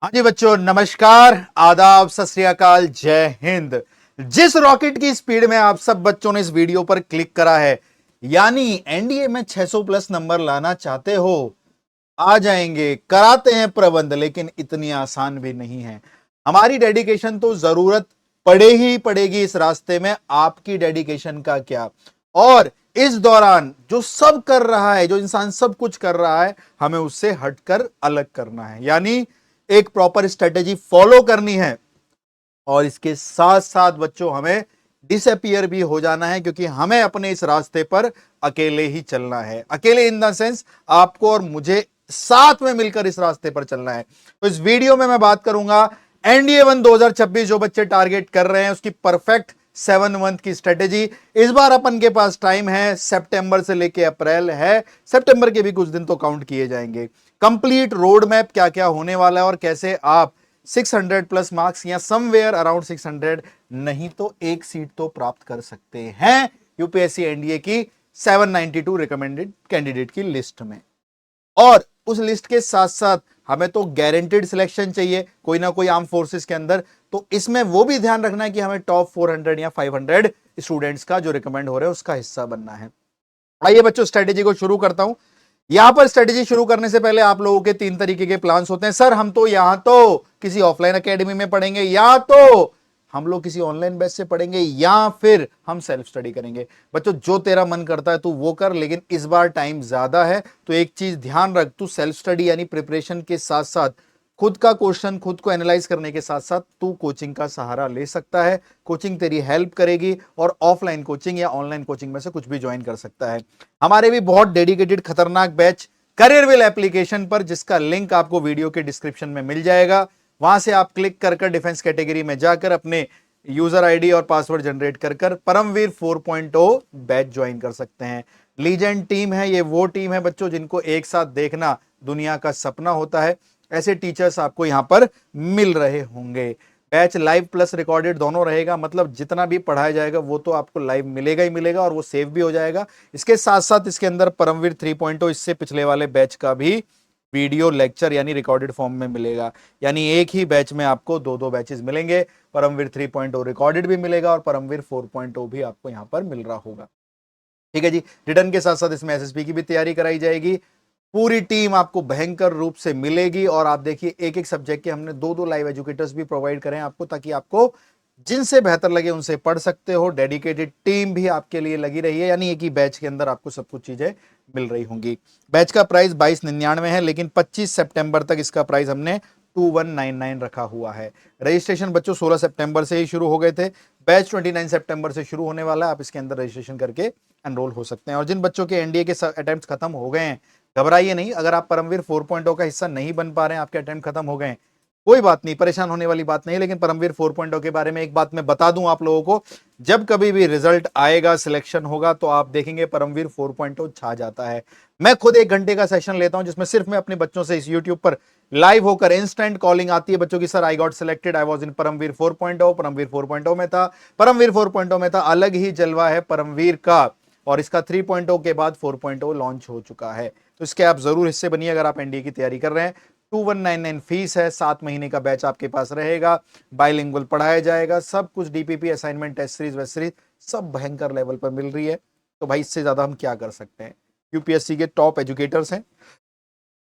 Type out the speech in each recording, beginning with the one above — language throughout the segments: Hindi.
हाँ जी बच्चों, नमस्कार, आदाब, सत श्री अकाल, जय हिंद। जिस रॉकेट की स्पीड में आप सब बच्चों ने इस वीडियो पर क्लिक करा है, यानी एनडीए में 600 प्लस नंबर लाना चाहते हो, आ जाएंगे, कराते हैं प्रबंध, लेकिन इतनी आसान भी नहीं है। हमारी डेडिकेशन तो जरूरत पड़े ही पड़ेगी इस रास्ते में। आपकी डेडिकेशन का क्या। और इस दौरान जो सब कर रहा है, जो इंसान सब कुछ कर रहा है, हमें उससे हटकर अलग करना है, यानी एक प्रॉपर स्ट्रेटेजी फॉलो करनी है। और इसके साथ साथ बच्चों हमें डिसअपियर भी हो जाना है, क्योंकि हमें अपने इस रास्ते पर अकेले ही चलना है। अकेले इन द सेंस आपको और मुझे साथ में मिलकर इस रास्ते पर चलना है। तो इस वीडियो में मैं बात करूंगा एनडीए 1 2026 जो बच्चे टारगेट कर रहे हैं उसकी परफेक्ट 7 मंथ की स्ट्रेटेजी। इस बार अपन के पास टाइम है, सितंबर से लेके अप्रैल है, सितंबर के भी कुछ दिन तो काउंट किए जाएंगे। कंप्लीट रोड मैप क्या क्या होने वाला है और कैसे आप 600 प्लस मार्क्स या समवेयर अराउंड 600 नहीं तो एक सीट तो प्राप्त कर सकते हैं यूपीएससी एनडीए की 792 रिकमेंडेड कैंडिडेट की लिस्ट में। और उस लिस्ट के साथ साथ हमें तो गारंटेड सिलेक्शन चाहिए कोई ना कोई आर्म फोर्सेस के अंदर। तो इसमें वो भी ध्यान रखना है कि हमें टॉप 400 या 500 स्टूडेंट्स का जो रिकमेंड हो रहे हैं उसका हिस्सा बनना है। आइए बच्चों, स्ट्रेटेजी को शुरू करता हूं। यहां पर स्ट्रेटेजी शुरू करने से पहले आप लोगों के 3 तरीके के प्लान्स होते हैं। सर हम तो यहां तो किसी ऑफलाइन एकेडमी में पढ़ेंगे, या तो हम लोग किसी ऑनलाइन बैच से पढ़ेंगे, या फिर हम सेल्फ स्टडी करेंगे। बच्चों जो तेरा मन करता है तू वो कर, लेकिन इस बार टाइम ज्यादा है तो एक चीज ध्यान रख, तू सेल्फ स्टडी यानी प्रिपरेशन के साथ साथ खुद का क्वेश्चन खुद को एनालाइज करने के साथ साथ तू कोचिंग का सहारा ले सकता है। कोचिंग तेरी हेल्प करेगी और ऑफलाइन कोचिंग या ऑनलाइन कोचिंग में से कुछ भी ज्वाइन कर सकता है। हमारे भी बहुत डेडिकेटेड खतरनाक बैच करियरविल एप्लीकेशन पर, जिसका लिंक आपको वीडियो के डिस्क्रिप्शन में मिल जाएगा, वहां से आप क्लिक कर डिफेंस कैटेगरी में जाकर अपने यूजर आईडी और पासवर्ड जनरेट कर परमवीर 4.0 बैच ज्वाइन कर सकते हैं। लीजेंड टीम है, ये वो टीम है बच्चों जिनको एक साथ देखना दुनिया का सपना होता है। ऐसे टीचर्स आपको यहां पर मिल रहे होंगे। बैच लाइव प्लस रिकॉर्डेड दोनों रहेगा, मतलब जितना भी पढ़ाया जाएगा वो तो आपको लाइव मिलेगा ही मिलेगा और वो सेव भी हो जाएगा। इसके साथ साथ इसके अंदर परमवीर 3.0 इससे पिछले वाले बैच का भी वीडियो लेक्चर यानी रिकॉर्डेड फॉर्म में मिलेगा। यानी एक ही बैच में आपको दो दो बैचेस मिलेंगे। परमवीर 3.0 रिकॉर्डेड भी मिलेगा और परमवीर 4.0 भी आपको यहां पर मिल रहा होगा। ठीक है जी। रिटर्न के साथ साथ इसमें एसएसबी की भी तैयारी कराई जाएगी। पूरी टीम आपको भयंकर रूप से मिलेगी। और आप देखिए एक एक सब्जेक्ट के हमने दो दो लाइव एजुकेटर्स भी प्रोवाइड करें आपको, ताकि आपको जिनसे बेहतर लगे उनसे पढ़ सकते हो। डेडिकेटेड टीम भी आपके लिए लगी रही है, यानी एक ही बैच के अंदर आपको सब कुछ चीजें मिल रही होंगी। बैच का प्राइस 2299 है, लेकिन 25 सितंबर तक इसका प्राइस हमने 2199 रखा हुआ है। रजिस्ट्रेशन बच्चों 16 सितंबर से ही शुरू हो गए थे। बैच 29 सितंबर से शुरू होने वाला है। आप इसके अंदर रजिस्ट्रेशन करके एनरोल हो सकते हैं। और जिन बच्चों के एनडीए के अटेम्प्ट खत्म हो गए हैं, घबराइए नहीं। अगर आप परमवीर 4.0 का हिस्सा नहीं बन पा रहे हैं, आपके अटेम्प्ट खत्म हो गए हैं, कोई बात नहीं, परेशान होने वाली बात नहीं है। लेकिन परमवीर 4.0 के बारे में एक बात मैं बता दूं आप लोगों को, जब कभी भी रिजल्ट आएगा, सिलेक्शन होगा, तो आप देखेंगे परमवीर 4.0 छा जाता है। मैं खुद 1 घंटे का सेशन लेता हूं जिसमें सिर्फ मैं अपने बच्चों से इस यूट्यूब पर लाइव होकर इंस्टेंट कॉलिंग आती है बच्चों की। Sir I got selected, I was in Paramvir 4.0, Paramvir 4.0 में था, परमवीर 4.0 में था। अलग ही जलवा है परमवीर का। और इसका 3.0 के बाद 4.0 लॉन्च हो चुका है। तो इसके आप जरूर हिस्से बनिए अगर आप एनडीए की तैयारी कर रहे हैं। 2199 फीस है, 7 महीने का बैच आपके पास रहेगा। बाइलिंगुअल पढ़ाया जाएगा, सब कुछ DPP assignment test series west series सब भयंकर लेवल पर मिल रही है। तो भाई इससे ज्यादा हम क्या कर सकते हैं। यूपीएससी के टॉप एजुकेटर्स हैं।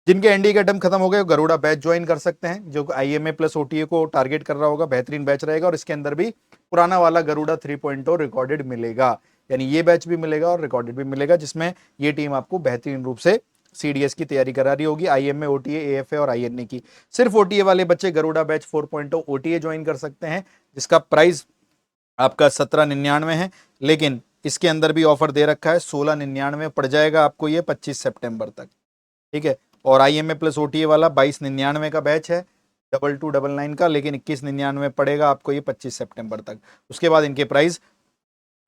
जिनके एनडीए का टर्म खत्म हो गए गरुड़ा बैच ज्वाइन कर सकते हैं, जो आईएमए प्लस ओटीए को टारगेट कर रहा होगा। बेहतरीन बैच रहेगा और इसके अंदर भी पुराना वाला गरुड़ा 3.0 रिकॉर्डेड मिलेगा। यानी ये बैच भी मिलेगा और रिकॉर्डेड भी मिलेगा, जिसमें ये टीम आपको बेहतरीन रूप से सीडीएस की तैयारी करा रही होगी। आईएमए, ओटीए, एएफए और आईएनए की। सिर्फ ओटीए वाले बच्चे गरुड़ा बैच 4.0 ओटीए ज्वाइन कर सकते हैं, जिसका प्राइस आपका 1799 है। लेकिन इसके अंदर भी ऑफर दे रखा है, 1699 पड़ जाएगा आपको ये 25 सितंबर तक। ठीक है। और आईएमए प्लस ओटीए वाला 2299 का बैच है, 2299 का, लेकिन 2199 पड़ेगा आपको ये 25 सितंबर तक। उसके बाद इनके प्राइस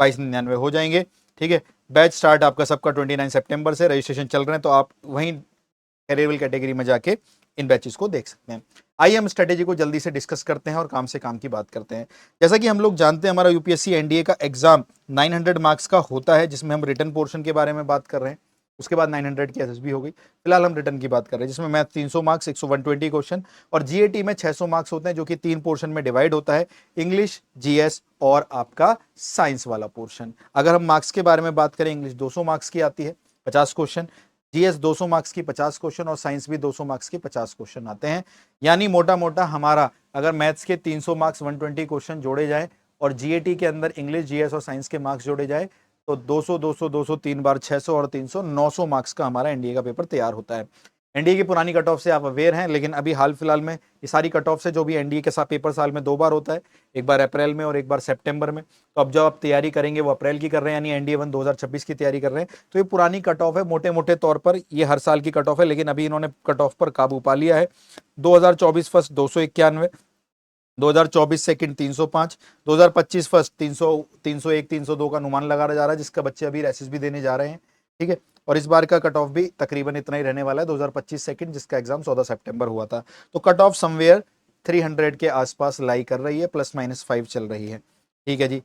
2299 हो जाएंगे। ठीक है। बैच स्टार्ट आपका सबका 29 सितंबर से, रजिस्ट्रेशन चल रहे हैं, तो आप वहीं कैरियरविल कैटेगरी में जाके इन बैचेस को देख सकते हैं। आइए हम स्ट्रेटेजी को जल्दी से डिस्कस करते हैं और काम से काम की बात करते हैं। जैसा कि हम लोग जानते हैं, हमारा यूपीएससी एनडीए का एग्जाम 900 मार्क्स का होता है, जिसमें हम रिटर्न पोर्शन के बारे में बात कर रहे हैं। उसके बाद 900 की एसएसबी हो गई। फिलहाल हम रिटर्न की बात कर रहे हैं, जिसमें मैथ 300 मार्क्स, 120 क्वेश्चन, और जीएटी में 600 मार्क्स होते हैं, जो कि 3 पोर्शन में डिवाइड होता है, इंग्लिश, जीएस और आपका साइंस वाला पोर्शन। अगर हम मार्क्स के बारे में बात करें, इंग्लिश 200 मार्क्स की आती है, 50 क्वेश्चन, जीएस 200 मार्क्स की 50 क्वेश्चन, और साइंस भी 200 मार्क्स की 50 क्वेश्चन आते हैं। यानी मोटा मोटा हमारा अगर मैथ्स के 300 मार्क्स 120 क्वेश्चन जोड़े जाए और जीएटी के अंदर इंग्लिश, जीएस और साइंस के मार्क्स जोड़े जाए, तो 200 200 200 3 बार 600 और 300 900 मार्क्स का हमारा एनडीए का पेपर तैयार होता है। एनडीए की पुरानी कट ऑफ से आप अवेयर हैं, लेकिन अभी हाल फिलहाल में ये सारी कट ऑफ से जो भी एनडीए के साथ पेपर साल में 2 बार होता है, एक बार अप्रैल में और एक बार सितंबर में। तो अब जब आप तैयारी करेंगे वो अप्रैल की कर रहे हैं, यानी एनडीए 1 2026 की तैयारी कर रहे हैं, तो ये पुरानी कट ऑफ है। मोटे मोटे तौर पर ये हर साल की कट ऑफ है, लेकिन अभी इन्होंने कट ऑफ पर काबू पा लिया है। 2024 फर्स्ट 291, 2024 सेकंड 305, 2025 फर्स्ट 300, 301, 302 का अनुमान लगाया जा रहा है, जिसका बच्चे अभी रेसिस भी देने जा रहे हैं। ठीक है, और इस बार का कट ऑफ भी तकरीबन इतना ही रहने वाला है, 2025 सेकंड, जिसका एग्जाम 14 सितंबर हुआ था। तो कट ऑफ समवेयर 300 के आसपास लाई कर रही है, ±5 चल रही है। ठीक है जी,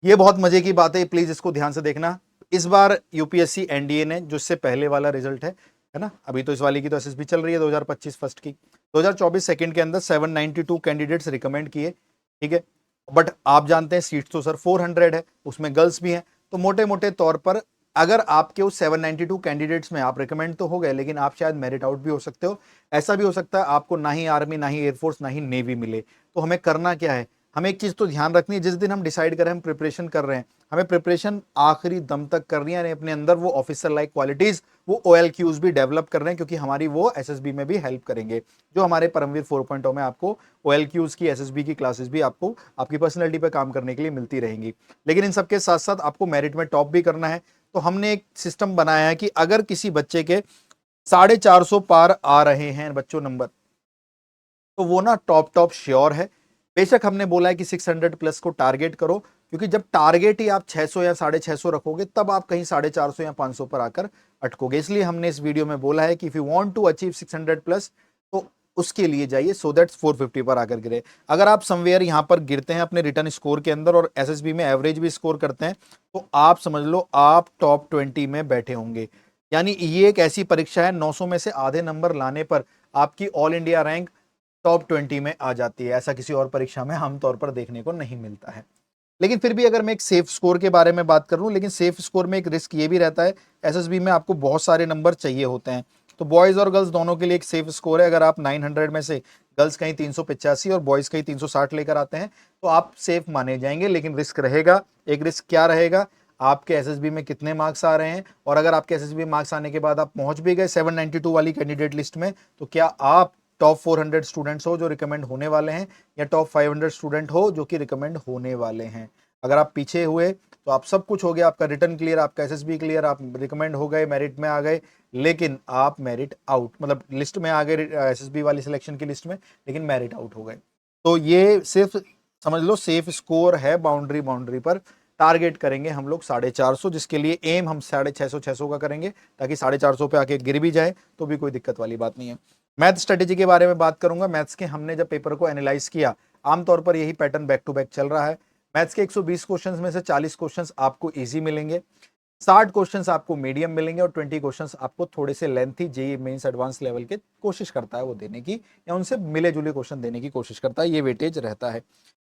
ये बहुत मजे की बात है, प्लीज इसको ध्यान से देखना। इस बार यूपीएससी एनडीए ने, जो इससे पहले वाला रिजल्ट है ना, अभी तो इस वाली की तो एसएसबी चल रही है 2025 फर्स्ट की, 2024 सेकंड के अंदर 792 कैंडिडेट्स रिकमेंड किए। ठीक है, बट आप जानते हैं सीट्स तो सर 400 है, उसमें गर्ल्स भी हैं। तो मोटे मोटे तौर पर अगर आपके उस 792 कैंडिडेट्स में आप रिकमेंड तो हो गए, लेकिन आप शायद मेरिट आउट भी हो सकते हो। ऐसा भी हो सकता है आपको ना ही आर्मी, ना ही एयरफोर्स, ना ही नेवी मिले। तो हमें करना क्या है, हमें एक चीज तो ध्यान रखनी है, जिस दिन हम डिसाइड करें हम प्रिपरेशन कर रहे हैं, हमें प्रिपरेशन आखिरी दम तक करनी है, अपने अंदर वो ऑफिसर लाइक क्वालिटीज, वो OLQs भी डेवलप कर रहे हैं, क्योंकि हमारी वो एसएसबी में भी हेल्प करेंगे। जो हमारे परमवीर 4.0 में आपको OLQs की, एसएसबी की क्लासेस भी आपको आपकी पर्सनैलिटी पे काम करने के लिए मिलती रहेंगी। लेकिन इन सबके साथ साथ आपको मेरिट में टॉप भी करना है। तो हमने एक सिस्टम बनाया है कि अगर किसी बच्चे के 450 पार आ रहे हैं बच्चों नंबर, तो वो ना टॉप श्योर है। बेशक हमने बोला है कि 600 प्लस को टारगेट करो, क्योंकि जब टारगेट ही आप 600 या 650 रखोगे, तब आप कहीं 450 या 500 पर आकर अटकोगे। इसलिए हमने इस वीडियो में बोला है कि if you want to achieve 600 plus, तो उसके लिए जाइए, सो दैट 450 पर आकर गिरे। अगर आप समवेयर यहां पर गिरते हैं अपने रिटर्न स्कोर के अंदर और एसएसबी में एवरेज भी स्कोर करते हैं, तो आप समझ लो आप टॉप 20 में बैठे होंगे। यानी ये एक ऐसी परीक्षा है, 900 में से आधे नंबर लाने पर आपकी ऑल इंडिया रैंक टॉप 20 में आ जाती है। ऐसा किसी और परीक्षा में आमतौर पर देखने को नहीं मिलता है। लेकिन फिर भी अगर मैं एक सेफ स्कोर के बारे में बात करूं, लेकिन सेफ स्कोर में एक रिस्क ये भी रहता है, एसएसबी में आपको बहुत सारे नंबर चाहिए होते हैं। तो बॉयज और गर्ल्स दोनों के लिए एक सेफ स्कोर है। अगर आप 900 में से गर्ल्स कहीं 385 और बॉयज कहीं 360 लेकर आते हैं, तो आप सेफ माने जाएंगे। लेकिन रिस्क रहेगा। एक रिस्क क्या रहेगा, आपके एसएसबी में कितने मार्क्स आ रहे हैं, और अगर आपके एसएसबी मार्क्स आने के बाद आप पहुंच भी गए 792 वाली कैंडिडेट लिस्ट में, तो क्या आप टॉप 400 स्टूडेंट्स हो जो रिकमेंड होने वाले हैं, या टॉप 500 स्टूडेंट हो जो कि रिकमेंड होने वाले हैं। अगर आप पीछे हुए तो आप सब कुछ हो गया, आपका रिटर्न क्लियर, आपका एसएसबी क्लियर, आप रिकमेंड हो गए, मेरिट में आ गए, लेकिन आप मेरिट आउट, मतलब लिस्ट में आ गए एसएसबी वाली सिलेक्शन की लिस्ट में, लेकिन मेरिट आउट हो गए। तो ये सिर्फ समझ लो सेफ स्कोर है। बाउंड्री पर टारगेट करेंगे हम लोग 450, जिसके लिए एम हम 650 600 का करेंगे, ताकि 450 पे आके गिर भी जाए तो भी कोई दिक्कत वाली बात नहीं है। मैथ स्ट्रेटेजी के बारे में बात करूंगा। मैथ्स के हमने जब पेपर को एनालाइज किया, आमतौर पर यही पैटर्न बैक टू बैक चल रहा है। मैथ्स के 120 क्वेश्चंस में से 40 क्वेश्चंस आपको इजी मिलेंगे, 60 क्वेश्चंस आपको मीडियम मिलेंगे, और 20 क्वेश्चंस आपको थोड़े से lengthy, JEE mains advance level के कोशिश करता है वो देने की, या उनसे मिले जुले क्वेश्चन देने की कोशिश करता है। ये वेटेज रहता है।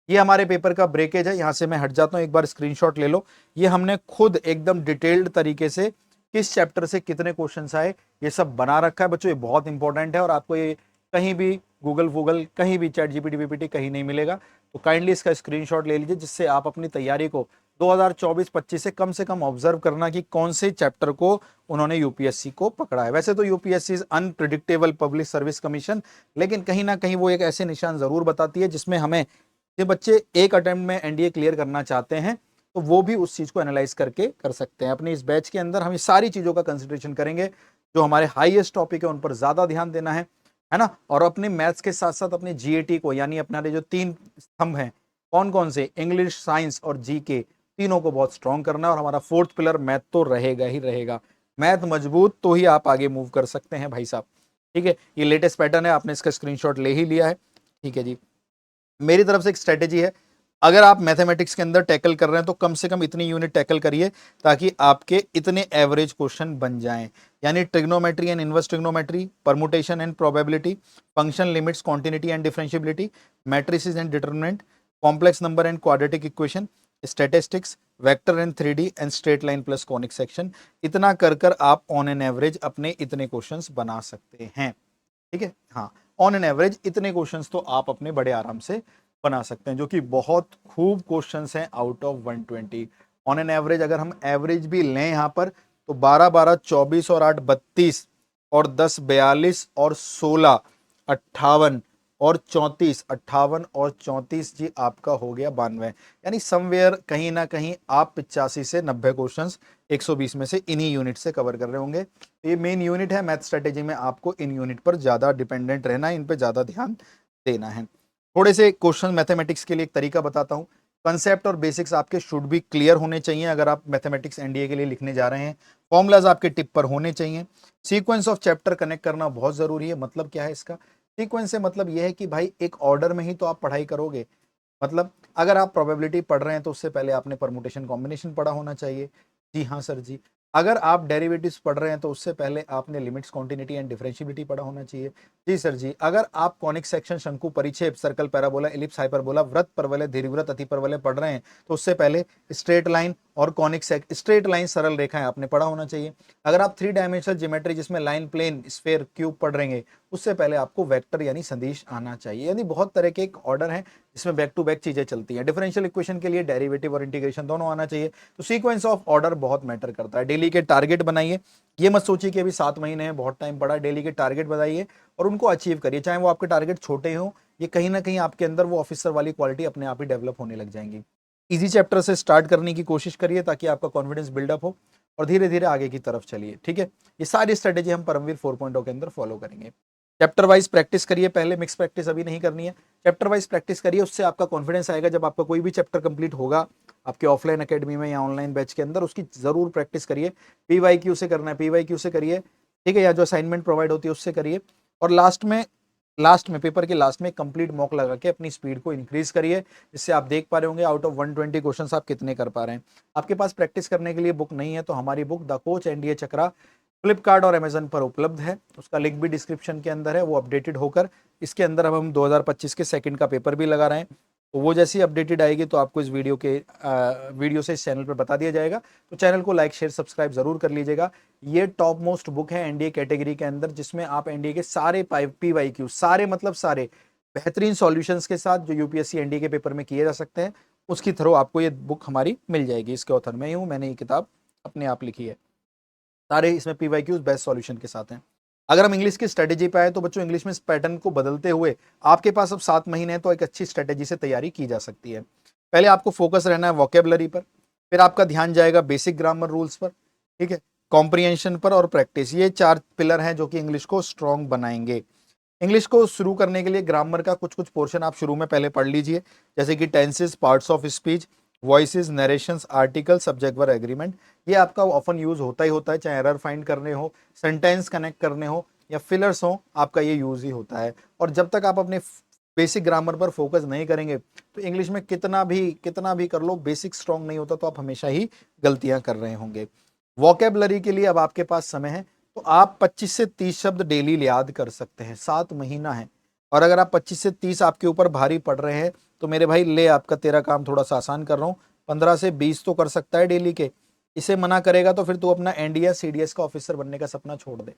ये हमारे पेपर का ब्रेकेज है। यहां से मैं हट जाता हूं, एक बार स्क्रीनशॉट ले लो। ये हमने खुद एकदम डिटेल्ड तरीके से किस चैप्टर से कितने क्वेश्चंस आए, ये सब बना रखा है बच्चों। ये बहुत इंपॉर्टेंट है, और आपको ये कहीं भी गूगल कहीं भी चैट जीपीटी वीपीटी कहीं नहीं मिलेगा। तो काइंडली इसका स्क्रीनशॉट ले लीजिए, जिससे आप अपनी तैयारी को 2024-25 से कम ऑब्जर्व करना कि कौन से चैप्टर को उन्होंने यूपीएससी को पकड़ा है। वैसे तो UPSC is unpredictable public service commission, लेकिन कहीं ना कहीं वो एक ऐसे निशान जरूर बताती है जिसमें हमें, ये बच्चे एक अटेम्प्ट में एनडीए क्लियर करना चाहते हैं, तो वो भी उस चीज को एनालाइज करके कर सकते हैं। अपनी इस बैच के अंदर हम इस सारी चीजों का कंसिडरेशन करेंगे। जो हमारे हाईएस्ट टॉपिक है उन पर ज्यादा ध्यान देना है ना। और अपने मैथ्स के साथ साथ अपने जीएटी को, यानी अपने जो 3 स्तंभ हैं, कौन कौन से, इंग्लिश, साइंस और जीके, तीनों को बहुत स्ट्रॉन्ग करना है। और हमारा 4th पिलर मैथ तो रहेगा ही रहेगा। मैथ मजबूत तो ही आप आगे मूव कर सकते हैं भाई साहब। ठीक है, ये लेटेस्ट पैटर्न है, आपने इसका स्क्रीनशॉट ले ही लिया है। ठीक है जी, मेरी तरफ से एक स्ट्रेटेजी है। अगर आप मैथमेटिक्स के अंदर टैकल कर रहे हैं तो कम से कम इतनी यूनिट टैकल करिए ताकि आपके इतने एवरेज क्वेश्चन बन जाएं। यानी trigonometry and inverse trigonometry, permutation and probability, function limits, continuity and differentiability, matrices and determinant, complex number and quadratic equation, statistics, vector and 3D and straight line plus conic section, इतना कर कर आप ऑन एन एवरेज अपने इतने क्वेश्चंस बना सकते हैं। ठीक है, हाँ, ऑन एन एवरेज इतने क्वेश्चंस तो आप अपने बड़े आराम से बना सकते हैं, जो कि बहुत खूब क्वेश्चंस हैं out of 120 on an average. अगर हम एवरेज भी लें यहां पर तो 12 12 24 और 8 32 और 10 42 और 16 58 और 34 58 और 34 जी आपका हो गया 92। यानी समवेयर कहीं ना कहीं आप 85 से 90 क्वेश्चंस 120 में से इन्हीं यूनिट से कवर कर रहे होंगे। तो ये मेन यूनिट है मैथ स्ट्रेटेजी में, आपको इन यूनिट पर ज्यादा डिपेंडेंट रहना है, इन पे ज्यादा ध्यान देना है। थोड़े से क्वेश्चन मैथमेटिक्स के लिए एक तरीका बताता हूं। कंसेप्ट और बेसिक्स आपके शुड भी क्लियर होने चाहिए अगर आप मैथमेटिक्स एनडीए के लिए लिखने जा रहे हैं। फॉर्मूलाज आपके टिप पर होने चाहिए। सीक्वेंस ऑफ चैप्टर कनेक्ट करना बहुत जरूरी है। मतलब क्या है इसका? सीक्वेंस से मतलब यह है कि भाई एक ऑर्डर में ही तो आप पढ़ाई करोगे। मतलब अगर आप प्रोबेबिलिटी पढ़ रहे हैं तो उससे पहले आपने परमुटेशन कॉम्बिनेशन पढ़ा होना चाहिए। जी हाँ सर जी। अगर आप डेरिवेटिव्स पढ़ रहे हैं तो उससे पहले आपने लिमिट्स, कॉन्टिन्यूटी एंड डिफरेंशियबिलिटी पढ़ा होना चाहिए। जी सर जी। अगर आप कॉनिक सेक्शन, शंकु, परिच्छेद, सर्कल, पैराबोला, एलिप्स, हाइपरबोला, वृत्त, परवलय, दीर्घवृत्त, अतिपरवलय पढ़ रहे हैं तो उससे पहले स्ट्रेट लाइन और कॉनिक स्ट्रेट लाइन, सरल रेखाएं आपने पढ़ा होना चाहिए। अगर आप 3 डायमेंशनल ज्योमेट्री जिसमें लाइन, प्लेन, स्फीयर, क्यूब पढ़ रहे हैं उससे पहले आपको वेक्टर यानी सदिश आना चाहिए। यानी बहुत तरह के एक ऑर्डर है जिसमें बैक टू बैक चीजें चलती हैं। डिफरेंशियल इक्वेशन के लिए डेरिवेटिव और इंटीग्रेशन दोनों आना चाहिए। तो सीक्वेंस ऑफ ऑर्डर बहुत मैटर करता है। डेली के टारगेट बनाइए। ये मत सोचिए कि अभी 7 महीने हैं, बहुत टाइम पड़ा। डेली के टारगेट बनाइए और उनको अचीव करिए, चाहे वो आपके टारगेट छोटे हो। ये कहीं ना कहीं आपके अंदर वो ऑफिसर वाली क्वालिटी अपने आप ही डेवलप होने लग जाएंगी। इजी चैप्टर से स्टार्ट करने की कोशिश करिए ताकि आपका कॉन्फिडेंस बिल्डअप हो और धीरे धीरे आगे की तरफ चलिए। ठीक है, ये सारी स्ट्रेटेजी हम परमवीर 4.0 के अंदर फॉलो करेंगे। चैप्टर वाइज प्रैक्टिस करिए पहले, मिक्स प्रैक्टिस अभी नहीं करनी है। चैप्टर वाइज प्रैक्टिस करिए, उससे आपका कॉन्फिडेंस आएगा। जब आपका कोई भी चैप्टर कंप्लीट होगा आपके ऑफलाइन एकेडमी में या ऑनलाइन बैच के अंदर, उसकी जरूर प्रैक्टिस करिए। पीवाईक्यू से करना है, पीवाईक्यू से करिए। ठीक है, या जो असाइनमेंट प्रोवाइड होती है उससे करिए। और लास्ट में पेपर के लास्ट में कंप्लीट मॉक लगा के अपनी स्पीड को इंक्रीज करिए। इससे आप देख पा रहे होंगे आउट ऑफ 120 क्वेश्चंस आप कितने कर पा रहे हैं। आपके पास प्रैक्टिस करने के लिए बुक नहीं है तो हमारी बुक द कोच एनडीए चक्रा फ्लिपकार्ट और अमेजन पर उपलब्ध है। उसका लिंक भी डिस्क्रिप्शन के अंदर है। वो अपडेटेड होकर इसके अंदर अब हम 2025 के सेकंड का पेपर भी लगा रहे हैं। तो वो जैसी अपडेटेड आएगी तो आपको इस वीडियो से इस चैनल पर बता दिया जाएगा। तो चैनल को लाइक, शेयर, सब्सक्राइब जरूर कर लीजिएगा। ये टॉप मोस्ट बुक है एनडीए कैटेगरी के अंदर, जिसमें आप एनडीए के सारे पीवाईक्यू, सारे मतलब सारे बेहतरीन सॉल्यूशंस के साथ जो यूपीएससी एनडीए के पेपर में किए जा सकते हैं, उसकी थ्रू आपको ये बुक हमारी मिल जाएगी। इसके ऑथर मैं ही हूँ, मैंने ये किताब अपने आप लिखी है। सारे इसमें पीवाईक्यूज बेस्ट सॉल्यूशन के साथ हैं। अगर हम इंग्लिश की स्ट्रेटेजी पे आए तो बच्चों, इंग्लिश में इस पैटर्न को बदलते हुए आपके पास अब 7 महीने हैं तो एक अच्छी स्ट्रेटेजी से तैयारी की जा सकती है। पहले आपको फोकस रहना है वोकेबलरी पर, फिर आपका ध्यान जाएगा बेसिक ग्रामर रूल्स पर, ठीक है, कॉम्प्रिहेंशन पर और प्रैक्टिस। ये 4 पिलर हैं जो कि इंग्लिश को स्ट्रॉन्ग बनाएंगे। इंग्लिश को शुरू करने के लिए ग्रामर का कुछ कुछ पोर्शन आप शुरू में पहले पढ़ लीजिए, जैसे कि tenses, parts of speech, voices, narrations, article, subject verb agreement. ये आपका ऑफन यूज होता ही होता है, चाहे एरर फाइंड करने हो, सेंटेंस कनेक्ट करने हो या फिलर्स हो, आपका ये यूज ही होता है। और जब तक आप अपने बेसिक ग्रामर पर फोकस नहीं करेंगे तो इंग्लिश में कितना भी कर लो, बेसिक स्ट्रॉन्ग नहीं होता तो आप हमेशा ही गलतियां कर रहे होंगे। वोकेबलरी के लिए अब आपके पास समय है तो आप 25 से 30 शब्द डेली याद कर सकते हैं। 7 महीना है और अगर आप 25 से 30 आपके ऊपर भारी पड़ रहे हैं तो मेरे भाई ले, आपका तेरा काम थोड़ा सा आसान कर रहा हूं, 15 से 20 तो कर सकता है डेली के। इसे मना करेगा तो फिर तू अपना एनडीए सीडीएस का ऑफिसर बनने का सपना छोड़ दे।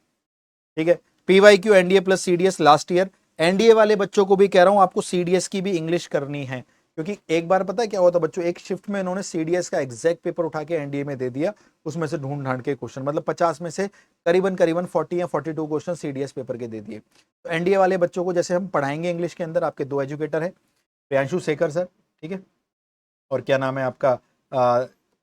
ठीक है, PYQ NDA plus CDS last year. NDA वाले बच्चों को भी कह रहा हूं आपको सीडीएस की भी इंग्लिश करनी है, क्योंकि एक बार पता है क्या हुआ था बच्चों, एक शिफ्ट में इन्होंने सीडीएस का एग्जैक्ट पेपर उठा के एनडीए में दे दिया। उसमें से ढूंढ ढांड के क्वेश्चन, मतलब 50 में से करीबन करीबन 40 या 42 क्वेश्चन सीडीएस पेपर के दे दिए। तो एनडीए वाले बच्चों को जैसे हम पढ़ाएंगे इंग्लिश के अंदर, आपके 2 एजुकेटर है, प्रियांशु शेखर सर, ठीक है, और क्या नाम है आपका,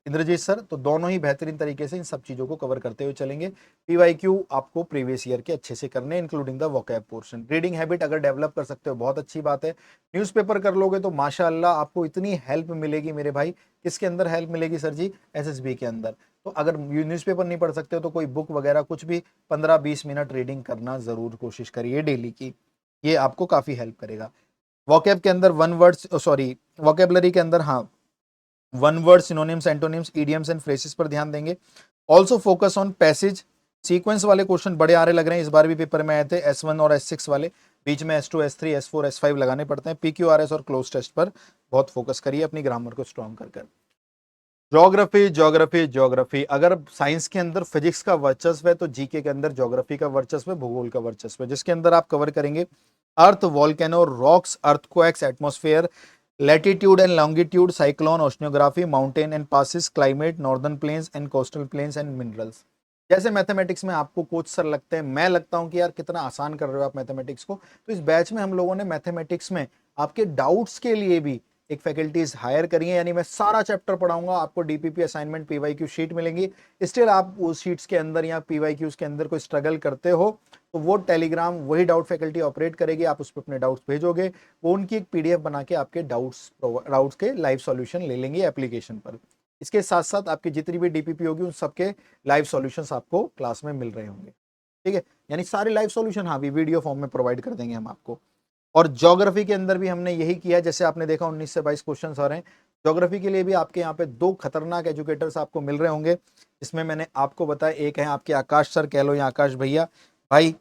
इंद्रजीत सर। तो दोनों ही बेहतरीन तरीके से इन सब चीजों को कवर करते हुए चलेंगे। पीवाईक्यू आपको प्रीवियस ईयर के अच्छे से करने, including the vocab portion. Reading habit अगर डेवलप कर सकते हो बहुत अच्छी बात है। न्यूज़पेपर कर लोगे तो माशाअल्लाह आपको इतनी हेल्प मिलेगी मेरे भाई। किसके अंदर हेल्प मिलेगी सर जी? एसएसबी के अंदर। तो अगर न्यूज़पेपर नहीं पढ़ सकते हो तो कोई बुक वगैरह कुछ भी 15-20 मिनट रीडिंग करना जरूर कोशिश करिए डेली की, ये आपको काफी हेल्प करेगा। वोकैब के अंदर वन वर्ड, सॉरी वोकेबलरी के अंदर, हाँ, one word, synonyms, antonyms, idioms and phrases पर ध्यान देंगे। Also focus on passage, sequence वाले क्वेश्चन बड़े आ रहे लग रहे हैं, इस बार भी पेपर में आए थे S1 और S6 वाले, बीच में S2, S3, S4, S5 लगाने पड़ते हैं। PQRS और क्लोज टेस्ट पर बहुत फोकस करिए अपनी ग्रामर को स्ट्रॉन्ग कर। ज्योग्राफी ज्योग्राफी ज्योग्राफी, अगर साइंस के अंदर फिजिक्स का वर्चस्व है तो जीके के अंदर ज्योग्राफी का वर्चस्व है, भूगोल का वर्चस्व है, जिसके अंदर आप कवर करेंगे earth, volcano, rocks, earthquakes, atmosphere, latitude and longitude, cyclone, oceanography, mountain and passes, climate, northern plains and coastal plains and minerals. जैसे मैथमेटिक्स में आपको कोच सर लगते हैं, मैं लगता हूं कि यार कितना आसान कर रहे हो आप मैथमेटिक्स को, तो इस बैच में हम लोगों ने मैथमेटिक्स में आपके डाउट्स के लिए भी एक फैकल्टीज हायर करी है, यानी मैं सारा चैप्टर पढ़ाऊंगा, आपको डीपीपी असाइनमेंट पीवाईक्यू शीट मिलेंगी। स्टिल आप उस शीट्स के अंदर या पीवाईक्यूज के अंदर कोई स्ट्रगल करते हो तो वो टेलीग्राम वही डाउट फैकल्टी ऑपरेट करेगी, आप उस पर अपने डाउट्स भेजोगे, वो उनकी एक पीडीएफ बना के आपके डाउट्स के लाइव सॉल्यूशन ले लेंगे एप्लीकेशन पर। इसके साथ साथ आपकी जितनी भी डीपीपी होगी उन सबके लाइव सॉल्यूशंस आपको क्लास में मिल रहे होंगे, ठीक है, यानी सारे लाइव सॉल्यूशन हाँ भी वीडियो फॉर्म में प्रोवाइड कर देंगे हम आपको। और ज्योग्राफी के अंदर भी हमने यही किया, जैसे आपने देखा 19 से 22 क्वेश्चन आ रहे हैं। ज्योग्राफी के लिए भी आपके यहाँ पे दो खतरनाक एजुकेटर्स आपको मिल रहे होंगे, इसमें मैंने आपको बताया, एक है आपके आकाश सर कह लो या आकाश भैया, भाई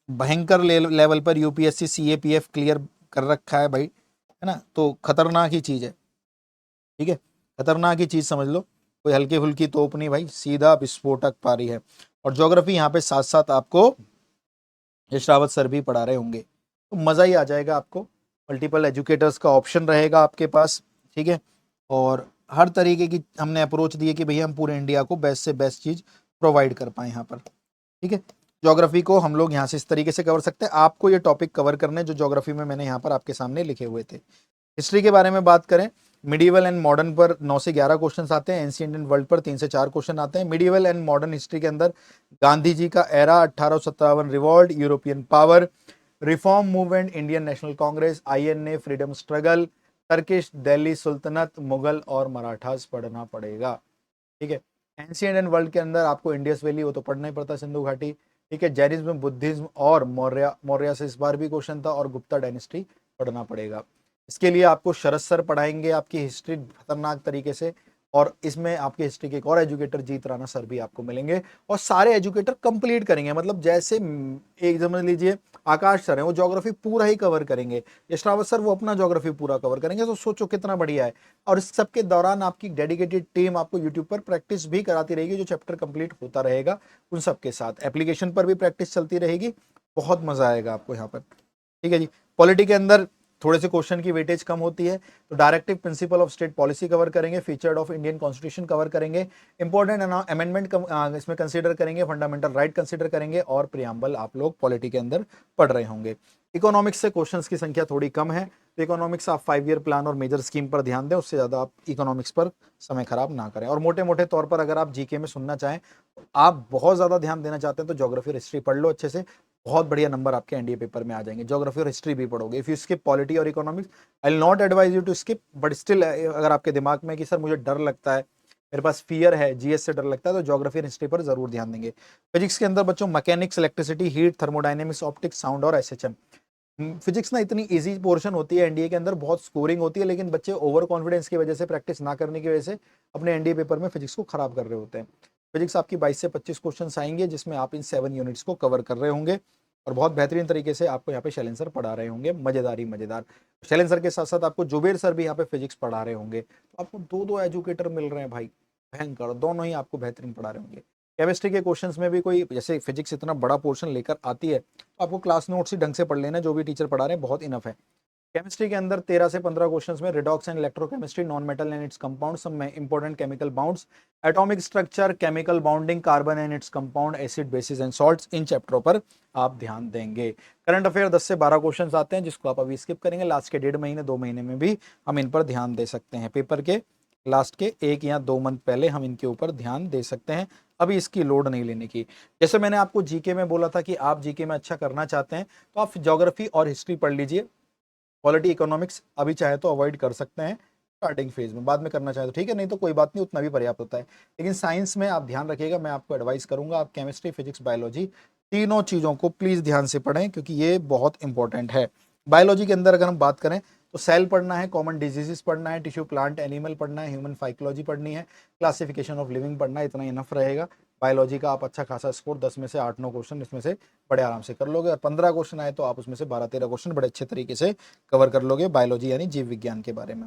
भयंकर लेवल पर यूपीएससी CAPF क्लियर कर रखा है भाई, है ना, तो खतरनाक ही चीज है, ठीक है, खतरनाक ही चीज समझ लो, कोई हल्की फुल्की तोप नहीं भाई, सीधा विस्फोटक पारी है। और ज्योग्राफी यहाँ पे साथ साथ आपको यश रावत सर भी पढ़ा रहे होंगे, तो मज़ा ही आ जाएगा आपको, मल्टीपल एजुकेटर्स का ऑप्शन रहेगा आपके पास, ठीक है, और हर तरीके की हमने अप्रोच दी है कि भैया हम पूरे इंडिया को बेस्ट से बेस्ट चीज़ प्रोवाइड कर पाए यहाँ पर, ठीक है। ज्योग्राफी को हम लोग यहाँ से इस तरीके से कवर सकते हैं, आपको ये टॉपिक कवर करने जो ज्योग्राफी में मैंने यहाँ पर आपके सामने लिखे हुए थे। हिस्ट्री के बारे में बात करें, मिडिवल एंड मॉडर्न पर 9 से 11 क्वेश्चन आते हैं, एंशिएंट एंड वर्ल्ड पर 3 से 4 क्वेश्चन आते हैं। मिडिवल एंड मॉडर्न हिस्ट्री के अंदर गांधी जी का era, 1857 revolt, European power, reform movement, Indian National Congress, INA, freedom struggle, Turkish, Delhi Sultanate, Mughal और मराठास पढ़ना पड़ेगा, ठीक है। एंशिएंट एंड वर्ल्ड के अंदर आपको इंडियस वैली वो तो पढ़ना ही पड़ता है, सिंधु घाटी, ठीक है, जैनिज्म, बुद्धिज्म और मौर्य से इस बार भी क्वेश्चन था, और गुप्ता डायनेस्टी पढ़ना पड़ेगा। इसके लिए आपको शरद सर पढ़ाएंगे आपकी हिस्ट्री खतरनाक तरीके से, और इसमें आपके हिस्ट्री के एक और एजुकेटर जीत राणा सर भी आपको मिलेंगे, और सारे एजुकेटर कंप्लीट करेंगे, मतलब जैसे एक समझ लीजिए आकाश सर है वो ज्योग्राफी पूरा ही कवर करेंगे, यश रावत सर वो अपना ज्योग्राफी पूरा कवर करेंगे, तो सोचो कितना बढ़िया है। और इस सबके दौरान आपकी डेडिकेटेड टीम आपको यूट्यूब पर प्रैक्टिस भी कराती रहेगी, जो चैप्टर कंप्लीट होता रहेगा उन सबके साथ, एप्लीकेशन पर भी प्रैक्टिस चलती रहेगी, बहुत मजा आएगा आपको यहाँ पर, ठीक है जी। पॉलिटी के अंदर थोड़े से क्वेश्चन की वेटेज कम होती है, तो directive principle of state policy cover करेंगे, featured of Indian constitution cover करेंगे, इंपॉर्टेंट अमेंडमेंट इसमें कंसीडर करेंगे, फंडामेंटल राइट कंसीडर करेंगे, और प्रियम्बल आप लोग पॉलिटी के अंदर पढ़ रहे होंगे। इकोनॉमिक्स से क्वेश्चंस की संख्या थोड़ी कम है, तो इकोनॉमिक्स आप 5 ईयर प्लान और मेजर स्कीम पर ध्यान दें, उससे ज़्यादा आप इकोनॉमिक्स पर समय खराब ना करें। और मोटे मोटे तौर पर अगर आप जीके में सुनना चाहें, तो आप बहुत ज़्यादा ध्यान देना चाहते हैं तो ज्योग्राफी और हिस्ट्री पढ़ लो अच्छे से, बहुत बढ़िया नंबर आपके एनडीए पेपर में आ जाएंगे। ज्योग्राफी और हिस्ट्री भी पढ़ोगे, इफ यू स्किप पॉलिटी और economics, I will not advise you to skip, but still अगर आपके दिमाग में कि सर मुझे डर लगता है, मेरे पास फियर है, जीएस से डर लगता है, तो ज्योग्राफी और हिस्ट्री पर जरूर ध्यान देंगे। फिजिक्स के अंदर बच्चों mechanics, electricity, heat, thermodynamics, optics, sound और एसएचएम। फिजिक्स ना इतनी इजी पोर्शन होती है एनडीए के अंदर, बहुत स्कोरिंग होती है, लेकिन बच्चे ओवर कॉन्फिडेंस की वजह से, प्रैक्टिस ना करने की वजह से अपने एनडीए पेपर में फिजिक्स को खराब कर रहे होते हैं। फिजिक्स आपकी 22 से 25 क्वेश्चन आएंगे, जिसमें आप इन 7 यूनिट्स को कवर कर रहे होंगे, और बहुत बेहतरीन तरीके से आपको यहाँ पे शैलेंद्र सर पढ़ा रहे होंगे, मजेदार। शैलेंद्र सर के साथ साथ आपको जुबेर सर भी यहाँ पे फिजिक्स पढ़ा रहे होंगे, तो आपको दो एजुकेटर मिल रहे हैं भाई, भयंकर, दोनों ही आपको बेहतरीन पढ़ा रहे होंगे। केमिस्ट्री के क्वेश्चंस में भी कोई, जैसे फिजिक्स इतना बड़ा पोर्शन लेकर आती है, तो आपको क्लास नोट्स ही ढंग से पढ़ लेना, जो भी टीचर पढ़ा रहे हैं बहुत इनफ है। केमिस्ट्री के अंदर 13 से 15 क्वेश्चंस में redox and electrochemistry, non metal and its compound, सब में important chemical bonds, atomic structure, chemical bonding, carbon and its compound, acid, bases and salts, इन चैप्टरों पर आप ध्यान देंगे। करंट अफेयर 10 से 12 क्वेश्चन आते हैं, जिसको आप अभी स्किप करेंगे, लास्ट के 1.5 महीने 2 महीने में भी हम इन पर ध्यान दे सकते हैं, पेपर के लास्ट के 1 या 2 मंथ पहले हम इनके ऊपर ध्यान दे सकते हैं, अभी इसकी लोड नहीं लेने की। जैसे मैंने आपको जीके में बोला था कि आप जीके में अच्छा करना चाहते हैं, तो आप ज्योग्राफी और हिस्ट्री पढ़ लीजिए, पॉलिटी इकोनॉमिक्स अभी चाहे तो अवॉइड कर सकते हैं स्टार्टिंग फेज में, बाद में करना चाहे तो ठीक है, नहीं तो कोई बात नहीं, उतना भी पर्याप्त होता है। लेकिन साइंस में आप ध्यान रखिएगा, मैं आपको एडवाइस करूंगा आप केमिस्ट्री, फिजिक्स, बायोलॉजी, तीनों चीज़ों को प्लीज़ ध्यान से पढ़ें, क्योंकि ये बहुत इंपॉर्टेंट है। बायोलॉजी के अंदर अगर हम बात करें तो सेल पढ़ना है, कॉमन डिजीजेस पढ़ना है, टिश्यू प्लांट एनिमल पढ़ना है, ह्यूमन फाइकोलॉजी पढ़नी है, क्लासिफिकेशन ऑफ लिविंग पढ़ना है, इतना इनफ रहेगा। बायोलॉजी का आप अच्छा खासा स्कोर 10 में से 8-9 क्वेश्चन इसमें से बड़े आराम से कर लोगे, और 15 क्वेश्चन आए तो आप उसमें से 12-13 क्वेश्चन बड़े अच्छे तरीके से कवर कर लोगे बायोलॉजी यानी जीव विज्ञान के बारे में।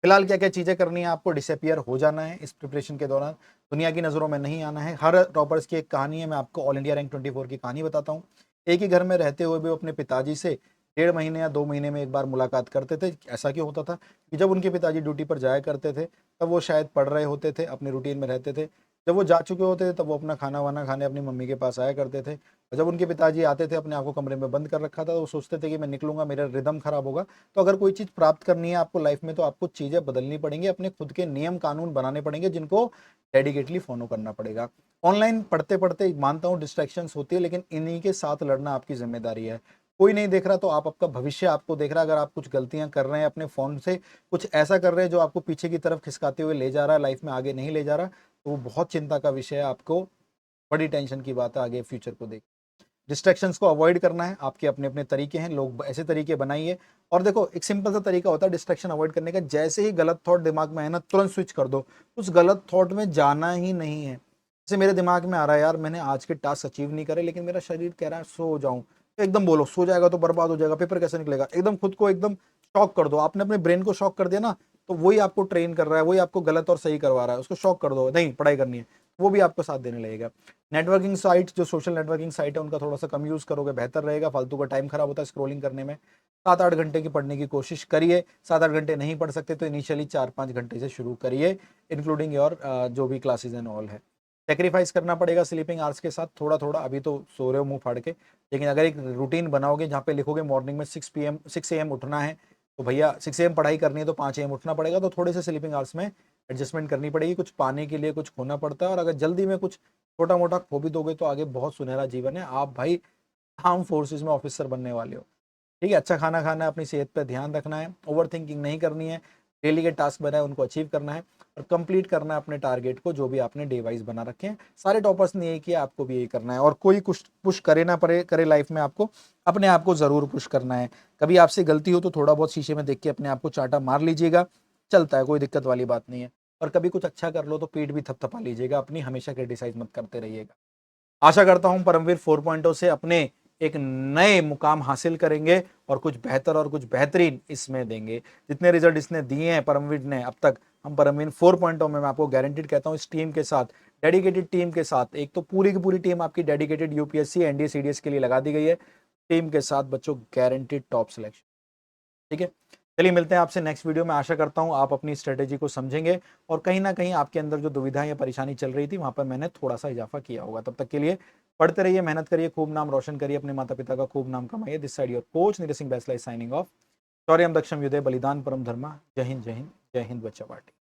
फिलहाल क्या क्या चीज़ें करनी है आपको, डिसअपियर हो जाना है इस प्रिपरेशन के दौरान, दुनिया की नज़रों में नहीं आना है। हर टॉपर्स की एक कहानी है, मैं आपको ऑल इंडिया रैंक 24 की कहानी बताता हूँ। एक ही घर में रहते हुए भी वो अपने पिताजी से 1.5 महीने या 2 महीने में एक बार मुलाकात करते थे। ऐसा क्यों होता था कि जब उनके पिताजी ड्यूटी पर जाया करते थे तब वो शायद पढ़ रहे होते थे, अपने रूटीन में रहते थे। जब वो जा चुके होते थे तब वो अपना खाना वाना खाने अपनी मम्मी के पास आया करते थे, और जब उनके पिताजी आते थे अपने आप को कमरे में बंद कर रखा था, तो वो सोचते थे कि मैं निकलूंगा मेरा रिदम खराब होगा। तो अगर कोई चीज़ प्राप्त करनी है आपको लाइफ में तो आपको चीज़ें बदलनी पड़ेंगी, अपने खुद के नियम कानून बनाने पड़ेंगे जिनको डेडिकेटली फॉलो करना पड़ेगा। ऑनलाइन पढ़ते पढ़ते मानता हूँ डिस्ट्रैक्शंस होती है, लेकिन इन्हीं के साथ लड़ना आपकी जिम्मेदारी है। कोई नहीं देख रहा तो आप, आपका भविष्य आपको देख रहा है। अगर आप कुछ गलतियां कर रहे हैं अपने फोन से, कुछ ऐसा कर रहे हैं जो आपको पीछे की तरफ खिसकाते हुए ले जा रहा है, लाइफ में आगे नहीं ले जा रहा, तो वो बहुत चिंता का विषय है, आपको बड़ी टेंशन की बात है आगे फ्यूचर को देख। डिस्ट्रैक्शंस को अवॉइड करना है, आपके अपने अपने तरीके हैं, लोग ऐसे तरीके बनाइए। और देखो एक सिंपल सा तरीका होता है डिस्ट्रैक्शन अवॉइड करने का, जैसे ही गलत थॉट दिमाग में है ना तुरंत स्विच कर दो, उस गलत थॉट में जाना ही नहीं है। जैसे मेरे दिमाग में आ रहा है यार मैंने आज के टास्क अचीव नहीं करे, लेकिन मेरा शरीर कह रहा है सो जाऊं, तो एकदम बोलो सो जाएगा तो बर्बाद हो जाएगा, पेपर कैसे निकलेगा, एकदम खुद को एकदम शॉक कर दो। आपने अपने ब्रेन को शॉक कर दिया ना, तो वही आपको ट्रेन कर रहा है, वही आपको गलत और सही करवा रहा है। उसको शॉक कर दो, नहीं पढ़ाई करनी है, वो भी आपको साथ देने लगेगा। नेटवर्किंग साइट, जो सोशल नेटवर्किंग साइट है, उनका थोड़ा सा कम यूज़ करोगे बेहतर रहेगा, फालतू का टाइम खराब होता है स्क्रॉलिंग करने में। 7-8 घंटे की पढ़ने की कोशिश करिए, 7-8 घंटे नहीं पढ़ सकते तो इनिशियली 4-5 घंटे से शुरू करिए, इंक्लूडिंग योर जो भी क्लासेज एंड ऑल है। सेक्रीफाइस करना पड़ेगा स्लीपिंग आवर्स के साथ थोड़ा थोड़ा, अभी तो सो रहे हो मुंह फाड़ के, लेकिन अगर एक रूटीन बनाओगे जहाँ पे लिखोगे मॉर्निंग में 6 AM उठना है, तो भैया 6 AM पढ़ाई करनी है तो 5 AM उठना पड़ेगा, तो थोड़े से स्लीपिंग आवर्स में एडजस्टमेंट करनी पड़ेगी। कुछ पाने के लिए कुछ खोना पड़ता है, और अगर जल्दी में कुछ छोटा मोटा खो भी दोगे तो आगे बहुत सुनहरा जीवन है, आप भाई आर्म फोर्सेस में ऑफिसर बनने वाले हो। ठीक है, अच्छा खाना खाना है, अपनी सेहत पर ध्यान रखना है, ओवर थिंकिंग नहीं करनी है, डेली के टास्क बनाए उनको अचीव करना है, और कंप्लीट करना है अपने टारगेट को जो भी आपने डे वाइज बना रखे हैं। सारे टॉपर्स ने यही किया, आपको भी यही करना है, और कोई कुछ पुश करे ना पड़े करे लाइफ में, आपको अपने आप को जरूर पुश करना है। कभी आपसे गलती हो तो थोड़ा बहुत शीशे में देख के अपने आप को चाटा मार लीजिएगा, चलता है, कोई दिक्कत वाली बात नहीं है। और कभी कुछ अच्छा कर लो तो पीठ भी थपथपा लीजिएगा अपनी, हमेशा क्रिटिसाइज मत करते रहिएगा। आशा करता हूं परमवीर 4.0 से अपने एक नए मुकाम हासिल करेंगे और कुछ बेहतर और कुछ बेहतरीन इसमें देंगे। जितने रिजल्ट इसने दिए हैं परमवीर ने अब तक, हम परमवीर 4.0 में मैं आपको गारंटीड कहता हूं इस टीम के साथ, डेडिकेटेड टीम के साथ, एक तो पूरी की पूरी टीम आपकी डेडिकेटेड यूपीएससी एनडीए सीडीएस के लिए लगा दी गई है, टीम के साथ बच्चों गारंटीड टॉप सिलेक्शन। ठीक है, चलिए मिलते हैं आपसे नेक्स्ट वीडियो में। आशा करता हूं आप अपनी स्ट्रेटेजी को समझेंगे और कहीं ना कहीं आपके अंदर जो दुविधा या परेशानी चल रही थी वहां पर मैंने थोड़ा सा इजाफा किया होगा। तब तक के लिए पढ़ते रहिए, मेहनत करिए, खूब नाम रोशन करिए, अपने माता पिता का खूब नाम कमाइए। This side your coach Neeraj Singh Baisla signing off. शौर्यम दक्षम युदय बलिदान परम धर्मा। जय हिंद, जय हिंद, जय हिंद बच्चा पार्टी।